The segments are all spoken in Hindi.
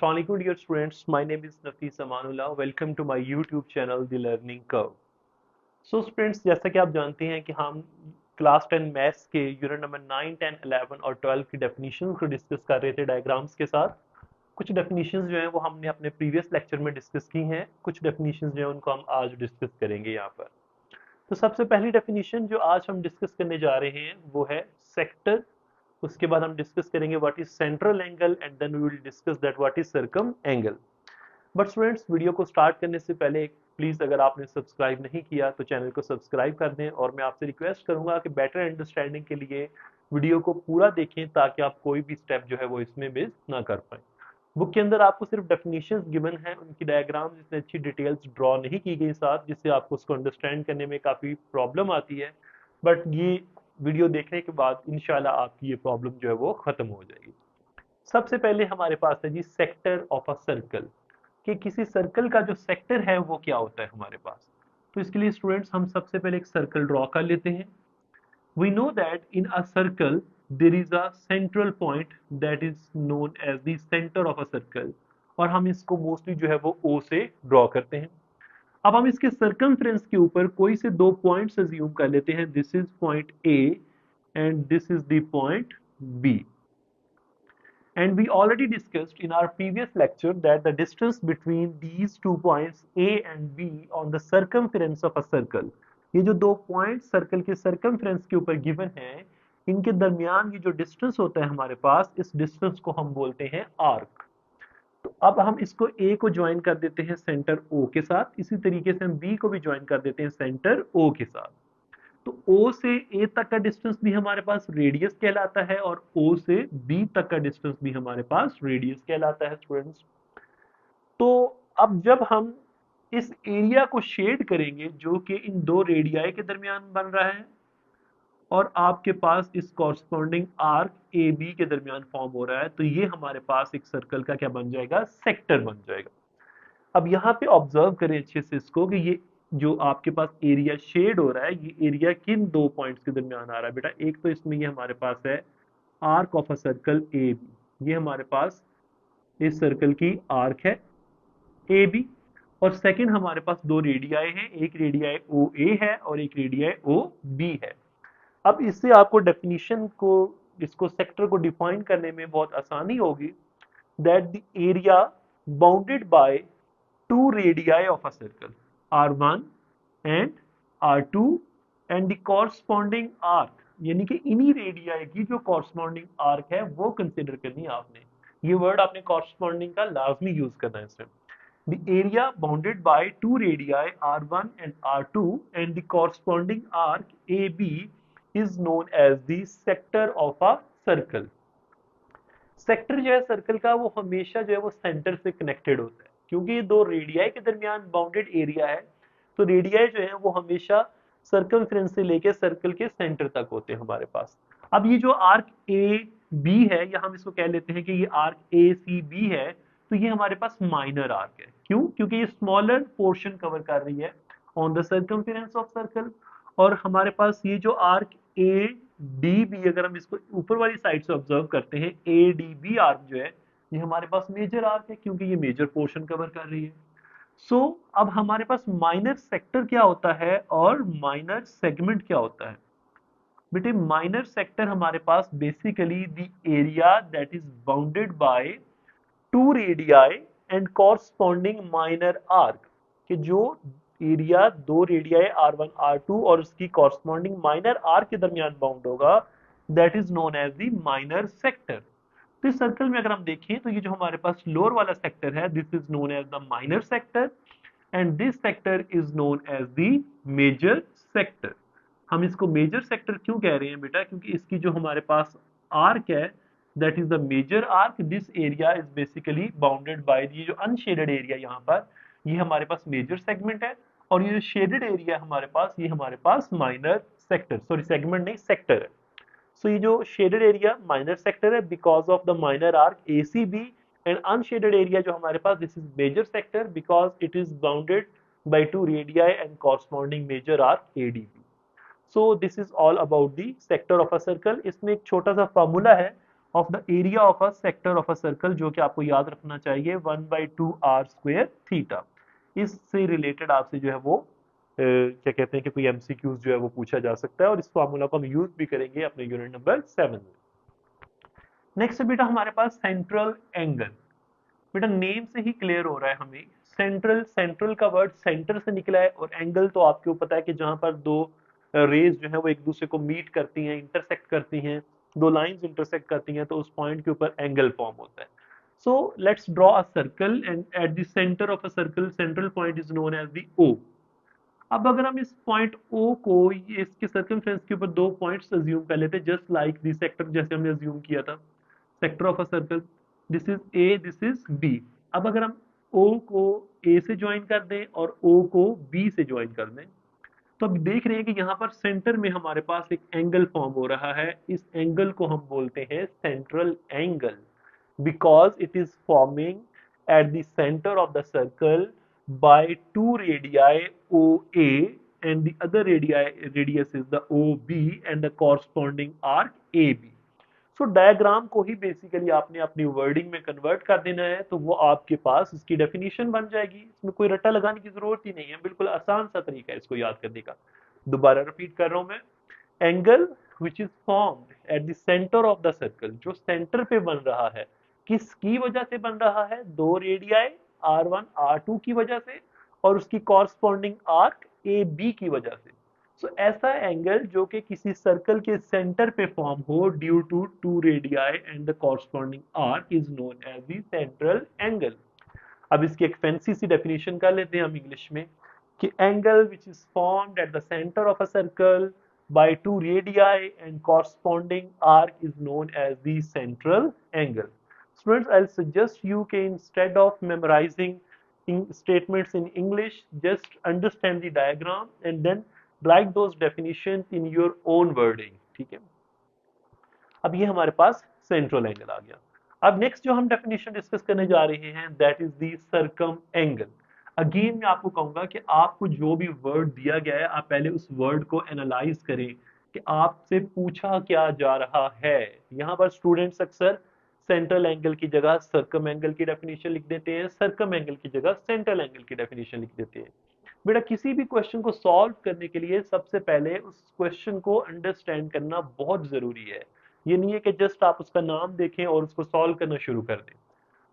Assalamu alaikum dear students, my name is Nafis Amanullah. Welcome to my YouTube channel The Learning Curve. So students, जैसा कि आप जानते हैं कि हम क्लास 10 मैथ्स के यूनिट नंबर 9, 10, 11 और 12 की डेफिनेशन को डिस्कस कर रहे थे डायग्राम्स के साथ। कुछ डेफिनेशंस जो हैं वो हमने अपने प्रीवियस लेक्चर में डिस्कस की हैं, कुछ डेफिनेशंस जो हैं उनको हम आज डिस्कस करेंगे यहाँ पर। तो सबसे पहली डेफिनेशन जो आज हम डिस्कस करने जा रहे हैं वो है सेक्टर। उसके बाद हम डिस्कस करेंगे what is central angle and then we will discuss that what is circum angle. But students, video को स्टार्ट करने से पहले प्लीज अगर आपने सब्सक्राइब नहीं किया तो चैनल को सब्सक्राइब कर दें, और मैं आपसे रिक्वेस्ट करूंगा कि बेटर अंडरस्टैंडिंग के लिए वीडियो को पूरा देखें ताकि आप कोई भी स्टेप जो है वो इसमें मिस ना कर पाए। बुक के अंदर आपको सिर्फ डेफिनेशंस गिवन है, उनकी डायग्राम जितने अच्छी डिटेल्स ड्रॉ नहीं की गई साथ, जिससे आपको उसको अंडरस्टैंड करने में काफ़ी प्रॉब्लम आती है। बट ये वीडियो देखने के बाद इंशाल्लाह आपकी ये प्रॉब्लम जो है वो ख़त्म हो जाएगी। सबसे पहले हमारे पास है जी सेक्टर ऑफ अ सर्कल, कि किसी सर्कल का जो सेक्टर है वो क्या होता है हमारे पास। तो इसके लिए स्टूडेंट्स हम सबसे पहले एक सर्कल ड्रॉ कर लेते हैं। We know that in a circle there is a central point that is known as the center of a circle, और हम इसको मोस्टली जो है वो O से ड्रॉ करते हैं। अब हम इसके सर्कमफ्रेंस के ऊपर कोई से दो पॉइंट्स अज्यूम कर लेते हैं। This is point A and this is the point B. And we already discussed in our previous lecture that the distance between these 2 points A and B on the circumference of a circle, ये जो दो पॉइंट सर्कल के सर्कमफ्रेंस के ऊपर गिवन है, इनके दरमियान ये जो डिस्टेंस होता है हमारे पास, इस डिस्टेंस को हम बोलते हैं आर्क। तो अब हम इसको A को ज्वाइन कर देते हैं सेंटर O के साथ, इसी तरीके से हम B को भी ज्वाइन कर देते हैं सेंटर O के साथ। तो O से A तक का डिस्टेंस भी हमारे पास रेडियस कहलाता है, और O से B तक का डिस्टेंस भी हमारे पास रेडियस कहलाता है स्टूडेंट्स। तो अब जब हम इस एरिया को शेड करेंगे जो कि इन दो रेडियाई के दरमियान बन रहा है, और आपके पास इस कॉरस्पॉन्डिंग आर्क ए बी के दरमियान फॉर्म हो रहा है, तो ये हमारे पास एक सर्कल का क्या बन जाएगा, सेक्टर बन जाएगा। अब यहाँ पे ऑब्जर्व करें अच्छे से इसको कि ये जो आपके पास एरिया शेड हो रहा है, ये एरिया किन दो पॉइंट्स के दरमियान आ रहा है बेटा। एक तो इसमें ये हमारे पास है arc of a circle A B, ये हमारे पास इस सर्कल की आर्क है ए बी। और सेकंड हमारे पास दो रेडियाई हैं, एक रेडियाई ओ ए है और एक रेडियाई ओ बी है। अब इससे आपको डेफिनेशन को, इसको सेक्टर को डिफाइन करने में बहुत आसानी होगी। That the area bounded by two radii of a circle, R1 and R2 and the corresponding arc, यानी कि इन्हीं रेडियाई की जो कॉरस्पॉन्डिंग आर्क है वो कंसिडर करनी है आपने। ये वर्ड आपने कॉरस्पॉन्डिंग का लाजमी यूज करना है इसमें। The area bounded by two radii R1 and R2 and the corresponding arc AB is known as the sector of a circle. Sector जो है सर्कल का वो हमेशा जो है वो सेंटर से कनेक्टेड होता है, क्योंकि ये दो रेडियाई के दरमियान बाउंडेड एरिया है। तो रेडियाई जो है वो हमेशा सर्कमफ्रेंस से लेके सर्कल के सेंटर तक होते हैं हमारे पास। अब ये जो आर्क ए बी है, या हम इसको कह लेते हैं कि ये आर्क ए सी बी है, तो ये हमारे पास माइनर आर्क है। क्यों? क्योंकि ये स्मॉलर पोर्शन कवर कर रही है on the circumference of circle. और हमारे पास ये जो आर्क ए डी बी, अगर हम इसको ऊपर वाली साइड से ऑब्जर्व करते हैं, ए डी बी आर्क जो है ये हमारे पास मेजर आर्क है, क्योंकि ये मेजर पोर्शन कवर कर रही है। सो अब हमारे पास माइनर सेक्टर क्या होता है और माइनर सेगमेंट क्या होता है। बेटे माइनर सेक्टर हमारे पास basically the area that is bounded by two radii and corresponding minor arc, कि जो एरिया दो रेडियाई R1 R2 और उसकी कॉरस्पॉन्डिंग माइनर आर्क के दरमियान बाउंड होगा, that is known as the minor sector. तो इस सर्कल में अगर हम देखें तो ये जो हमारे पास लोअर वाला सेक्टर है, this is known as the minor sector and this sector is known as the major sector. हम इसको मेजर सेक्टर क्यों कह रहे हैं बेटा, क्योंकि इसकी जो हमारे पास आर्क है that is the major arc. This area is basically bounded by, ये जो अनशेडेड एरिया यहाँ पर, ये हमारे पास मेजर सेगमेंट है, और ये जो शेडेड एरिया हमारे पास, ये हमारे पास माइनर सेक्टर, सॉरी सेगमेंट नहीं सेक्टर है। सो ये जो शेडेड एरिया माइनर सेक्टर है because of the minor arc A C B, and unshaded area जो हमारे पास, this is major sector because it is bounded by two radii and corresponding major arc ADB. So this is all about the sector of a circle. इसमें एक छोटा सा फार्मूला है, of the area of a sector of a circle, जो कि आपको याद रखना चाहिए 1/2r² इससे रिलेटेड आपसे जो है वो क्या कहते हैं कि कोई एमसीक्यूज जो है वो पूछा जा सकता है, और इस फार्मूला को हम यूज भी करेंगे अपने यूनिट नंबर 7 में। नेक्स्ट बेटा हमारे पास सेंट्रल एंगल। बेटा नेम से ही क्लियर हो रहा है हमें, सेंट्रल, सेंट्रल का वर्ड सेंटर से निकला है, और एंगल तो आपको पता है कि जहां पर दो रेज जो है वो एक दूसरे को मीट करती हैं, इंटरसेक्ट करती हैं, दो लाइंस इंटरसेक्ट करती हैं, तो उस पॉइंट के ऊपर एंगल फॉर्म होता है। So let's draw a circle and at the centre of a circle central point is known as the O. अब अगर हम इस पॉइंट ओ को ये इसके सर्कमफ्रेंस के ऊपर दो पॉइंट्स अज्यूम कर लेते, जस्ट लाइक दी सेक्टर, जैसे हमने अज्यूम किया था sector of a circle, this is A, this is B. अब अगर हम ओ को ए से ज्वाइन कर दें और ओ को बी से ज्वाइन कर दें, तो अब देख रहे हैं कि यहाँ पर सेंटर में हमारे पास एक एंगल फॉर्म हो रहा है। इस एंगल को हम बोलते हैं central angle, because it is forming at the center of the circle by two radii OA, and the other radius is the OB and the corresponding arc AB। So diagram को ही बेसिकली आपने अपनी वर्डिंग में कन्वर्ट कर देना है, तो वो आपके पास इसकी डेफिनेशन बन जाएगी। इसमें कोई रट्टा लगाने की जरूरत ही नहीं है, बिल्कुल आसान सा तरीका है इसको याद करने का। दोबारा रिपीट कर रहा हूं मैं, angle which is formed at the centre of the circle, जो सेंटर पे बन रहा है, किसकी वजह से बन रहा है, दो रेडियाई R1 R2 की वजह से, और उसकी कॉरस्पॉन्डिंग आर्क AB की वजह से। सो ऐसा एंगल जो कि किसी सर्कल के सेंटर पे फॉर्म हो due to two radii and the corresponding arc is known as the central angle. अब इसकी एक फैंसी सी डेफिनेशन कर लेते हैं हम इंग्लिश में, कि angle which is formed at the centre of a circle by two radii and corresponding arc is known as the central angle. Students, I'll suggest you can, instead of memorizing statements in English, just understand the diagram and then write those definitions in your own wording. ठीक है, अब ये हमारे पास सेंट्रल एंगल आ गया। अब नेक्स्ट जो हम डेफिनेशन डिस्कस करने जा रहे हैं that is the circum angle. Again मैं आपको कहूंगा कि आपको जो भी वर्ड दिया गया है, आप पहले उस वर्ड को एनालाइज करें कि आपसे पूछा क्या जा रहा है। यहाँ पर स्टूडेंट्स अक्सर सेंट्रल एंगल की जगह सर्कम एंगल की डेफिनेशन लिख देते हैं, सर्कम एंगल की जगह सेंट्रल एंगल की डेफिनेशन लिख देते हैं। बेटा किसी भी क्वेश्चन को सॉल्व करने के लिए सबसे पहले उस क्वेश्चन को अंडरस्टैंड करना बहुत जरूरी है। ये नहीं है कि जस्ट आप उसका नाम देखें और उसको सॉल्व करना शुरू कर दें।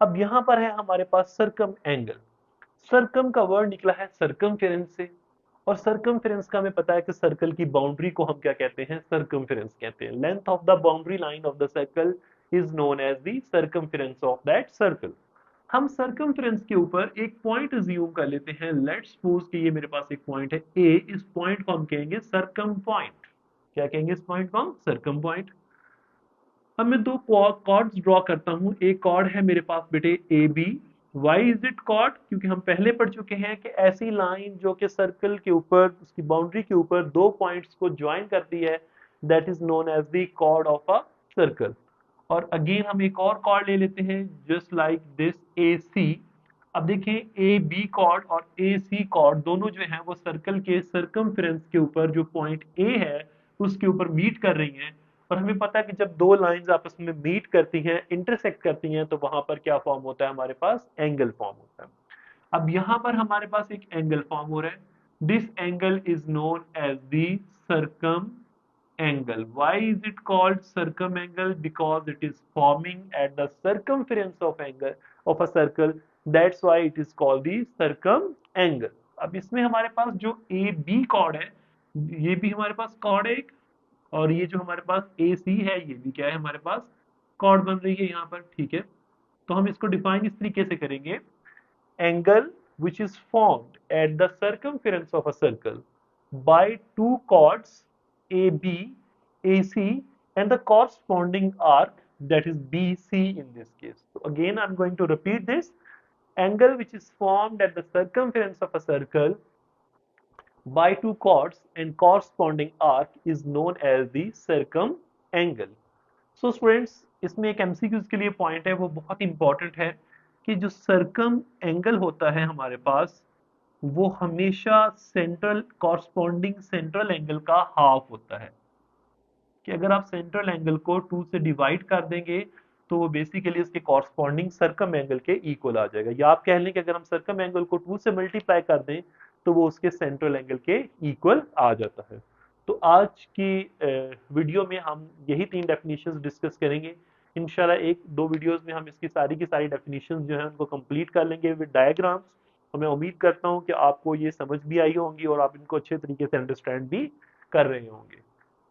अब यहाँ पर है हमारे पास सर्कम एंगल। सर्कम का वर्ड निकला है सर्कमफेरेंस से, और सर्कमफेरेंस का हमें पता है कि सर्कल की बाउंड्री को हम क्या कहते हैं, सर्कमफेरेंस कहते हैं। Length of the boundary line of the circle is known as the circumference of that circle. हम सर्कमफ्रेंस के ऊपर एक पॉइंट अज्यूम कर लेते हैं। लेट्स सपोज कि ये मेरे पास एक पॉइंट है ए, इस पॉइंट को हम कहेंगे सर्कम पॉइंट। क्या कहेंगे इस पॉइंट को हम, सर्कम पॉइंट। अब मैं दो कॉर्ड्स ड्रॉ करता हूं। एक कॉर्ड है मेरे पास बेटे A B. Why is it chord, क्योंकि हम पहले पढ़ चुके हैं कि ऐसी लाइन जो कि सर्कल के ऊपर, उसकी बाउंड्री के ऊपर दो पॉइंट्स को ज्वाइन करती है, that is known as the chord of a circle. और अगेन हम एक और कॉर्ड ले लेते हैं just like this A C. अब देखें ए बी कॉर्ड और ए सी कॉर्ड दोनों जो है वो सर्कल के सर्कमफ्रेंस के ऊपर जो पॉइंट ए है उसके ऊपर मीट कर रही हैं। और हमें पता है कि जब दो लाइंस आपस में मीट करती हैं, इंटरसेक्ट करती हैं, तो वहां पर क्या फॉर्म होता है, हमारे पास एंगल फॉर्म होता है। अब यहाँ पर हमारे पास एक एंगल फॉर्म हो रहा है। This angle is known as the circum angle. Why is it called circumangle? Because it is forming at the circumference of angle of a circle. That's why it is called the circumangle. अब इसमें हमारे पास जो ए बी कॉर्ड है, ये भी हमारे पास कॉर्ड है एक, और ये जो हमारे पास ए सी है ये भी क्या है, हमारे पास कॉर्ड बन रही है यहाँ पर। ठीक है, तो हम इसको डिफाइन इस तरीके से करेंगे, angle which is formed at the circumference of a circle by two chords AB, AC and the corresponding arc, that is BC in this case. So again I'm going to repeat this. Angle which is formed at the circumference of a circle by two chords and corresponding arc is known as the circumangle. So students, इसमें एक एमसीक्यूज के लिए पॉइंट है, वो बहुत इंपॉर्टेंट है कि जो सर्कम एंगल होता है हमारे पास, वो हमेशा सेंट्रल कॉरस्पॉन्डिंग सेंट्रल एंगल का हाफ होता है। कि अगर आप सेंट्रल एंगल को 2 से डिवाइड कर देंगे तो वो बेसिकली इसके कॉरस्पॉन्डिंग सर्कम एंगल के इक्वल आ जाएगा, या आप कह लें कि अगर हम सर्कम एंगल को 2 से मल्टीप्लाई कर दें तो वो उसके सेंट्रल एंगल के इक्वल आ जाता है। तो आज की वीडियो में हम यही 3 डेफिनेशंस डिस्कस करेंगे। इंशाल्लाह एक दो वीडियोस में हम इसकी सारी की सारी डेफिनेशंस जो है उनको कंप्लीट कर लेंगे विद डायग्राम्स। और मैं उम्मीद करता हूँ कि आपको ये समझ भी आई होंगी और आप इनको अच्छे तरीके से अंडरस्टैंड भी कर रहे होंगे।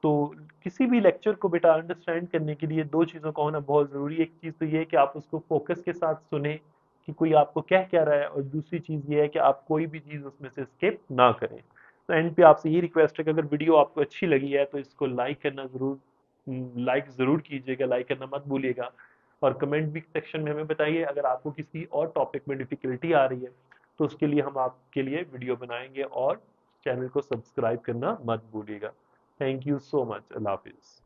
तो किसी भी लेक्चर को बेटा अंडरस्टैंड करने के लिए दो चीज़ों का होना बहुत ज़रूरी है। एक चीज़ तो ये है कि आप उसको फोकस के साथ सुने कि कोई आपको क्या रहा है, और दूसरी चीज़ ये है कि आप कोई भी चीज़ उसमें से स्किप ना करें। तो एंड पे आपसे ये रिक्वेस्ट है कि अगर वीडियो आपको अच्छी लगी है तो इसको लाइक करना ज़रूर, लाइक ज़रूर कीजिएगा, लाइक करना मत भूलिएगा। और कमेंट भी सेक्शन में हमें बताइए अगर आपको किसी और टॉपिक में डिफ़िकल्टी आ रही है, तो उसके लिए हम आपके लिए वीडियो बनाएंगे। और चैनल को सब्सक्राइब करना मत भूलिएगा। Thank you so much. अल्लाह हाफिज़।